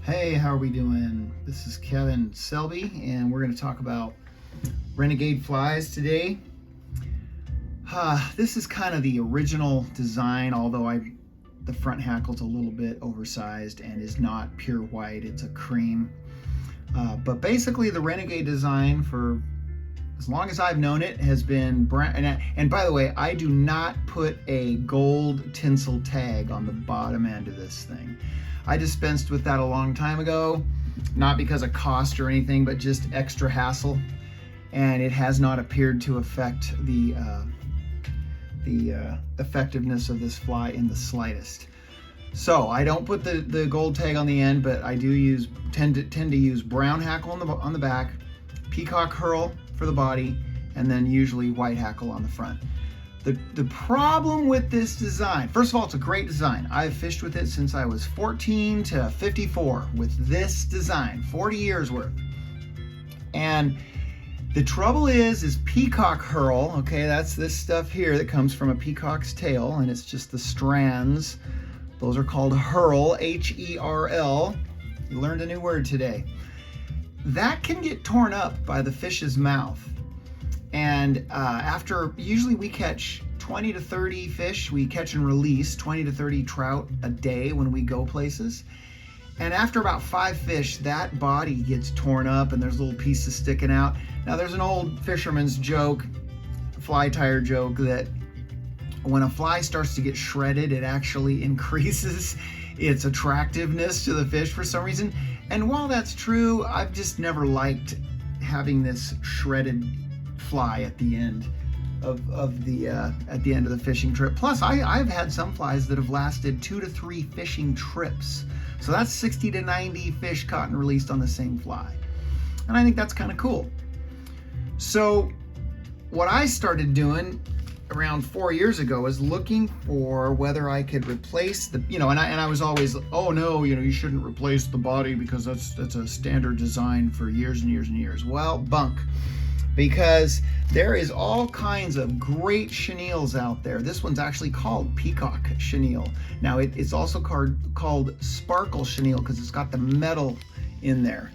Hey, how are we doing? This is Kevin Selby, and we're going to talk about Renegade flies today. This is kind of the original design, although the front hackle's a little bit oversized and is not pure white, it's a cream. But basically the Renegade design, for as long as I've known it, has been brown. And by the way, I do not put a gold tinsel tag on the bottom end of this thing. I dispensed with that a long time ago, not because of cost or anything, but just extra hassle. And it has not appeared to affect the effectiveness of this fly in the slightest. So I don't put the gold tag on the end, but I do tend to use brown hackle on the back, Peacock herl for the body, and then usually white hackle on the front. The problem with this design, first of all, it's a great design. I've fished with it since I was 14 to 54 with this design, 40 years worth. And the trouble is peacock herl, okay, that's this stuff here that comes from a peacock's tail, and it's just the strands. Those are called herl, H-E-R-L. You learned a new word today. That can get torn up by the fish's mouth. And usually we catch 20 to 30 fish. We catch and release 20 to 30 trout a day when we go places. And after about 5 fish, that body gets torn up and there's little pieces sticking out. Now there's an old fisherman's joke, fly tire joke, that when a fly starts to get shredded, it actually increases its attractiveness to the fish for some reason. And while that's true, I've just never liked having this shredded fly at the end of the fishing trip. Plus, I've had some flies that have lasted 2 to 3 fishing trips. So that's 60 to 90 fish caught and released on the same fly. And I think that's kind of cool. So what I started doing around 4 years ago is looking for whether I could replace the, and I was always, oh no, you shouldn't replace the body because that's a standard design for years and years and years. Well, bunk. Because there is all kinds of great chenilles out there. This one's actually called Peacock chenille. Now it's also called sparkle chenille because it's got the metal in there.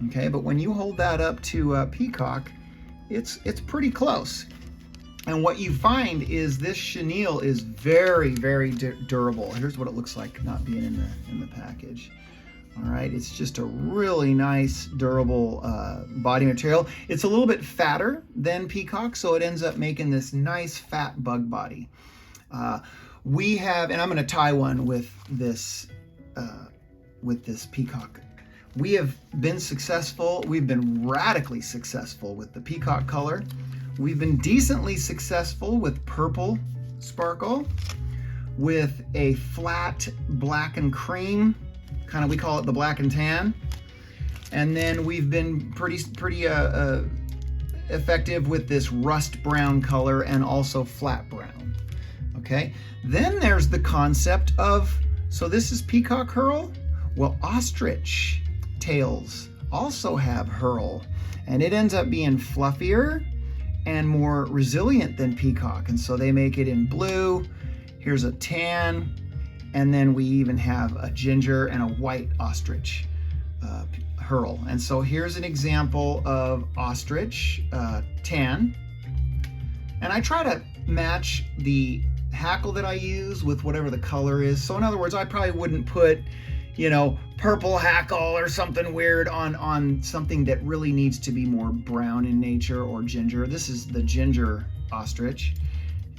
Okay, but when you hold that up to Peacock, it's pretty close. And what you find is this chenille is very, very durable. Here's what it looks like not being in the package. All right, it's just a really nice, durable body material. It's a little bit fatter than Peacock, so it ends up making this nice fat bug body. We have, and I'm going to tie one with this Peacock. We have been successful. We've been radically successful with the Peacock color. We've been decently successful with purple sparkle, with a flat black and cream. We call it the black and tan. And then we've been pretty effective with this rust brown color and also flat brown. Okay, then there's the concept of, so this is peacock herl. Well, ostrich tails also have herl, and it ends up being fluffier and more resilient than peacock, and so they make it in blue. Here's a tan. And then we even have a ginger and a white ostrich herl. And so here's an example of ostrich tan. And I try to match the hackle that I use with whatever the color is. So in other words, I probably wouldn't put, purple hackle or something weird on something that really needs to be more brown in nature or ginger. This is the ginger ostrich.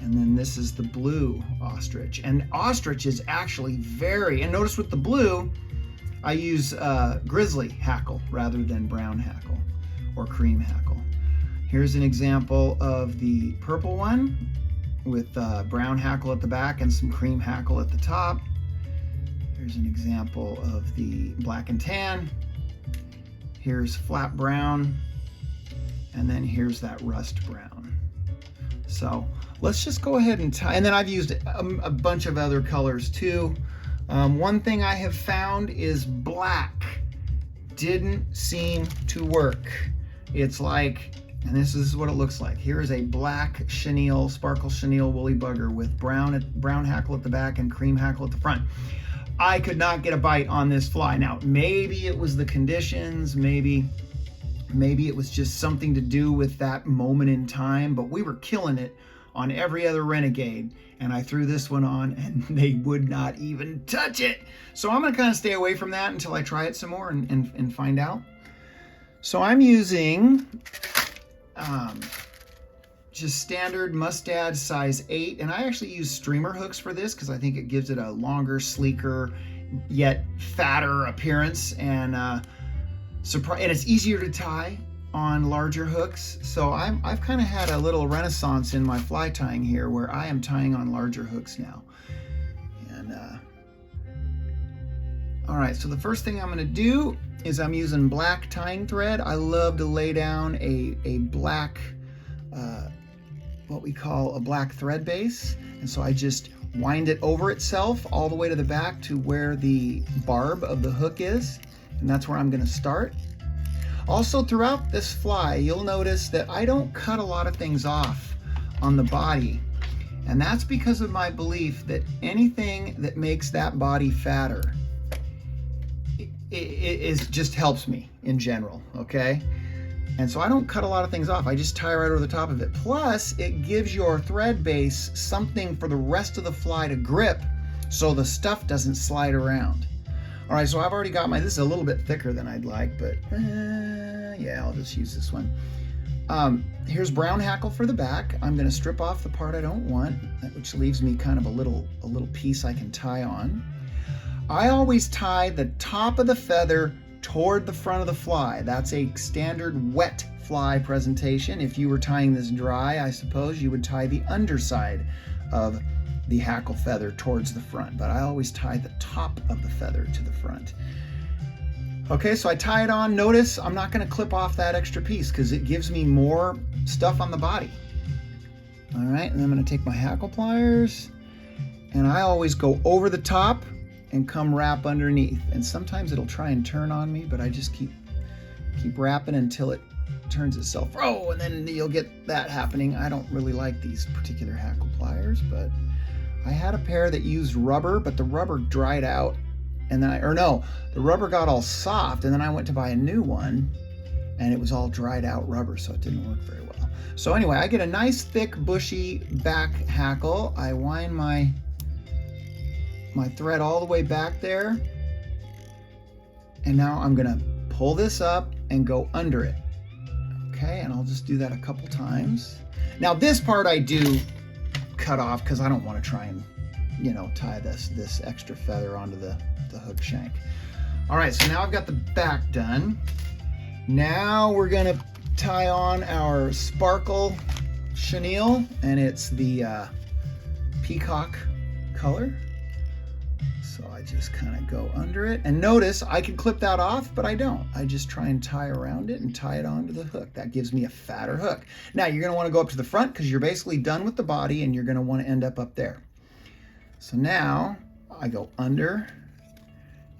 And then this is the blue ostrich. And ostrich is actually and notice with the blue, I use grizzly hackle rather than brown hackle or cream hackle. Here's an example of the purple one with brown hackle at the back and some cream hackle at the top. Here's an example of the black and tan. Here's flat brown. And then here's that rust brown. So let's just go ahead and tie. And then I've used a bunch of other colors too. One thing I have found is black didn't seem to work. It's like, and this is what it looks like. Here is a black chenille, sparkle chenille woolly bugger with brown hackle at the back and cream hackle at the front. I could not get a bite on this fly. Now, maybe it was the conditions, maybe it was just something to do with that moment in time, but we were killing it on every other Renegade, and I threw this one on and they would not even touch it. So I'm gonna kind of stay away from that until I try it some more and find out. So I'm using just standard mustad size 8, and I actually use streamer hooks for this because I think it gives it a longer, sleeker, yet fatter appearance, and it's easier to tie on larger hooks. So I've kind of had a little renaissance in my fly tying here where I am tying on larger hooks now. And all right, so the first thing I'm going to do is I'm using black tying thread. I love to lay down a black what we call a black thread base, and so I just wind it over itself all the way to the back to where the barb of the hook is, and that's where I'm going to start. Also, throughout this fly, you'll notice that I don't cut a lot of things off on the body, and that's because of my belief that anything that makes that body fatter it just helps me in general, okay? And so I don't cut a lot of things off. I just tie right over the top of it. Plus, it gives your thread base something for the rest of the fly to grip so the stuff doesn't slide around. All right, so I've already got this is a little bit thicker than I'd like, but yeah, I'll just use this one. Here's brown hackle for the back. I'm gonna strip off the part I don't want, which leaves me kind of a little piece I can tie on. I always tie the top of the feather toward the front of the fly. That's a standard wet fly presentation. If you were tying this dry, I suppose you would tie the underside of the hackle feather towards the front, but I always tie the top of the feather to the front. Okay, so I tie it on. Notice I'm not going to clip off that extra piece because it gives me more stuff on the body. All right, and I'm going to take my hackle pliers, and I always go over the top and come wrap underneath. And sometimes it'll try and turn on me, but I just keep wrapping until it turns itself. Oh, and then you'll get that happening. I don't really like these particular hackle pliers, but I had a pair that used rubber, but the rubber dried out, and then the rubber got all soft, and then I went to buy a new one, and it was all dried out rubber, so it didn't work very well. So anyway, I get a nice thick bushy back hackle. I wind my thread all the way back there, and now I'm gonna pull this up and go under it. Okay, and I'll just do that a couple times. Now this part I do cut off because I don't want to try and tie this extra feather onto the hook shank. All right, so now I've got the back done. Now we're gonna tie on our sparkle chenille, and it's the Peacock color. So I just kind of go under it, and notice I can clip that off, but I don't. I just try and tie around it and tie it onto the hook. That gives me a fatter hook. Now you're going to want to go up to the front because you're basically done with the body, and you're going to want to end up there. So now I go under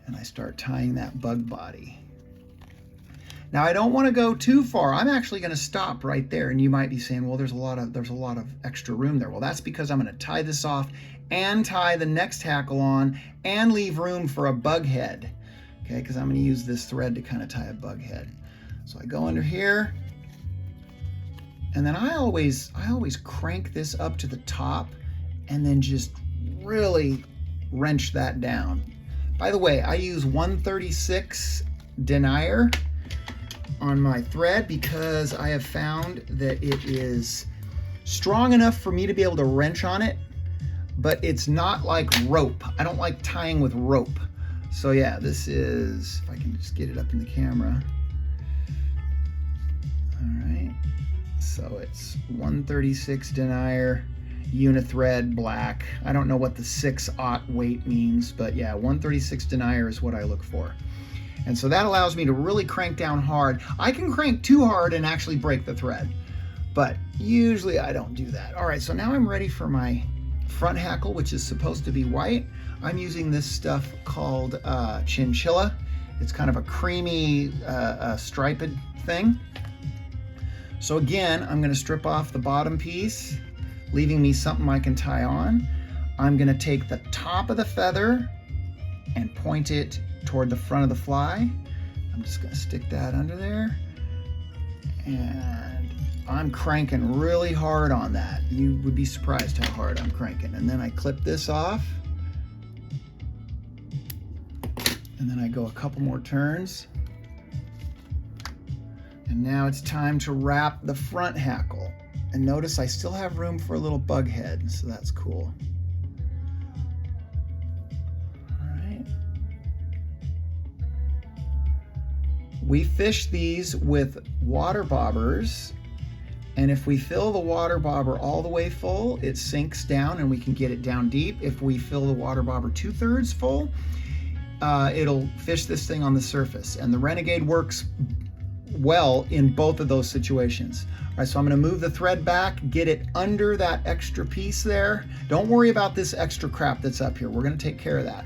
and I start tying that bug body. Now I don't want to go too far. I'm actually going to stop right there, and you might be saying, well, there's a lot of extra room there. Well, that's because I'm going to tie this off and tie the next hackle on and leave room for a bug head, okay, because I'm going to use this thread to kind of tie a bug head. So I go under here, and then I always crank this up to the top and then just really wrench that down. By the way, I use 1/36 denier on my thread because I have found that it is strong enough for me to be able to wrench on it, but it's not like rope. I don't like tying with rope. So yeah, this is, if I can just get it up in the camera. All right, so it's 1/36 denier, unithread, black. I don't know what the 6/0 weight means, but yeah, 1/36 denier is what I look for. And so that allows me to really crank down hard. I can crank too hard and actually break the thread, but usually I don't do that. All right, so now I'm ready for my front hackle, which is supposed to be white. I'm using this stuff called chinchilla. It's kind of a creamy striped thing. So again, I'm gonna strip off the bottom piece, leaving me something I can tie on. I'm gonna take the top of the feather and point it toward the front of the fly. I'm just gonna stick that under there, and I'm cranking really hard on that. You would be surprised how hard I'm cranking. And then I clip this off, and then I go a couple more turns. And now it's time to wrap the front hackle. And notice I still have room for a little bug head, so that's cool. All right. We fish these with water bobbers, and if we fill the water bobber all the way full, it sinks down and we can get it down deep. If we fill the water bobber 2/3 full, it'll fish this thing on the surface. And the Renegade works well in both of those situations. All right, so I'm gonna move the thread back, get it under that extra piece there. Don't worry about this extra crap that's up here. We're gonna take care of that.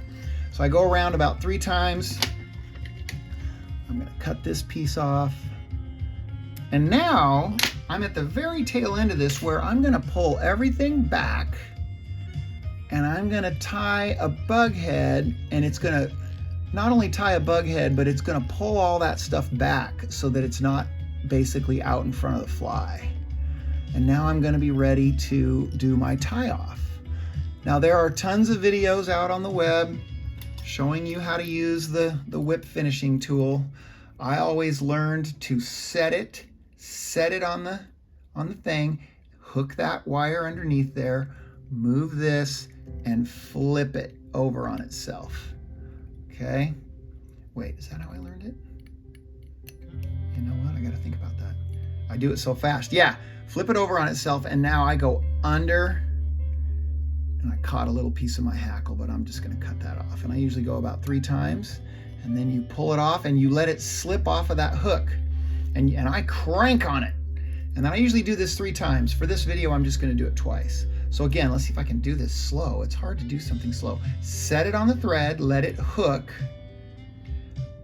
So I go around about 3 times. I'm gonna cut this piece off. And now I'm at the very tail end of this where I'm gonna pull everything back, and I'm gonna tie a bug head, and it's gonna not only tie a bug head, but it's gonna pull all that stuff back so that it's not basically out in front of the fly. And now I'm gonna be ready to do my tie off. Now there are tons of videos out on the web showing you how to use the whip finishing tool. I always learned to set it on the thing, hook that wire underneath there, move this, and flip it over on itself. Okay, wait, is that how I learned it? You know what, I gotta think about that. I do it so fast. Yeah, flip it over on itself, and now I go under, and I caught a little piece of my hackle, but I'm just gonna cut that off. And I usually go about 3 times, and then you pull it off and you let it slip off of that hook, and I crank on it. And then I usually do this 3 times. For this video, I'm just gonna do it twice. So again, let's see if I can do this slow. It's hard to do something slow. Set it on the thread, let it hook,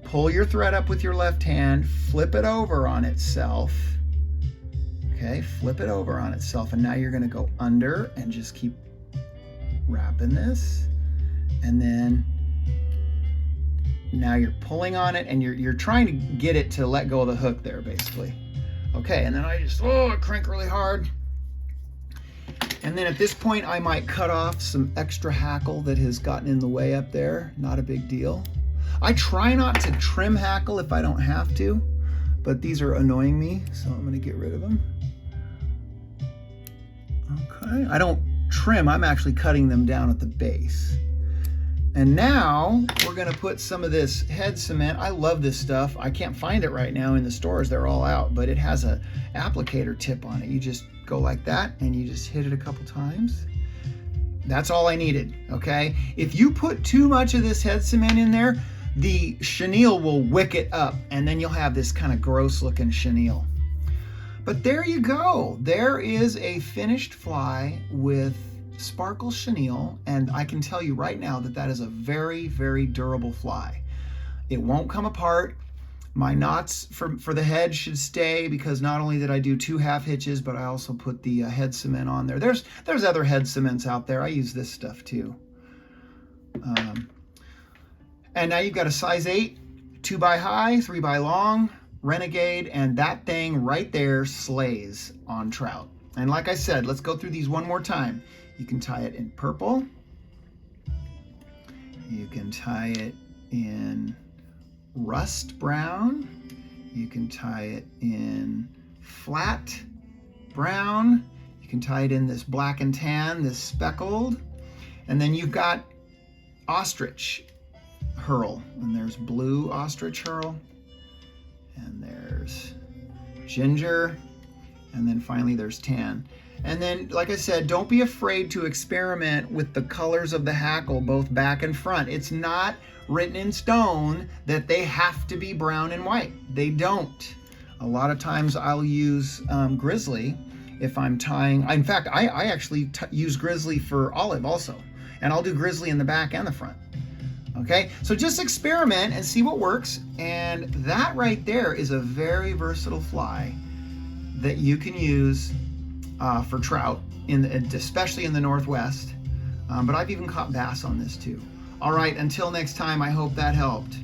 pull your thread up with your left hand, flip it over on itself. Okay, flip it over on itself, and now you're gonna go under and just keep wrapping this. And then now you're pulling on it, and you're trying to get it to let go of the hook there, basically. Okay, and then I just, I crank really hard. And then at this point, I might cut off some extra hackle that has gotten in the way up there. Not a big deal. I try not to trim hackle if I don't have to, but these are annoying me, so I'm gonna get rid of them. Okay, I don't trim, I'm actually cutting them down at the base. And now we're gonna put some of this head cement. I love this stuff. I can't find it right now in the stores, they're all out, but it has a applicator tip on it. You just go like that and you just hit it a couple times. That's all I needed, okay? If you put too much of this head cement in there, the chenille will wick it up, and then you'll have this kind of gross looking chenille. But there you go. There is a finished fly with sparkle chenille, and I can tell you right now that that is a very, very durable fly. It won't come apart. My knots for the head should stay, because not only did I do 2 half hitches, but I also put the head cement on there. There's other head cements out there. I use this stuff too. And now you've got a size 8, 2x high, 3x long, Renegade, and that thing right there slays on trout. And like I said, let's go through these one more time. You can tie it in purple. You can tie it in rust brown. You can tie it in flat brown. You can tie it in this black and tan, this speckled. And then you've got ostrich herl. And there's blue ostrich herl. And there's ginger. And then finally there's tan. And then, like I said, don't be afraid to experiment with the colors of the hackle, both back and front. It's not written in stone that they have to be brown and white. They don't. A lot of times I'll use grizzly if I'm tying. In fact, I actually use grizzly for olive also. And I'll do grizzly in the back and the front. Okay, so just experiment and see what works. And that right there is a very versatile fly that you can use for trout, especially in the Northwest. But I've even caught bass on this too. All right, until next time, I hope that helped.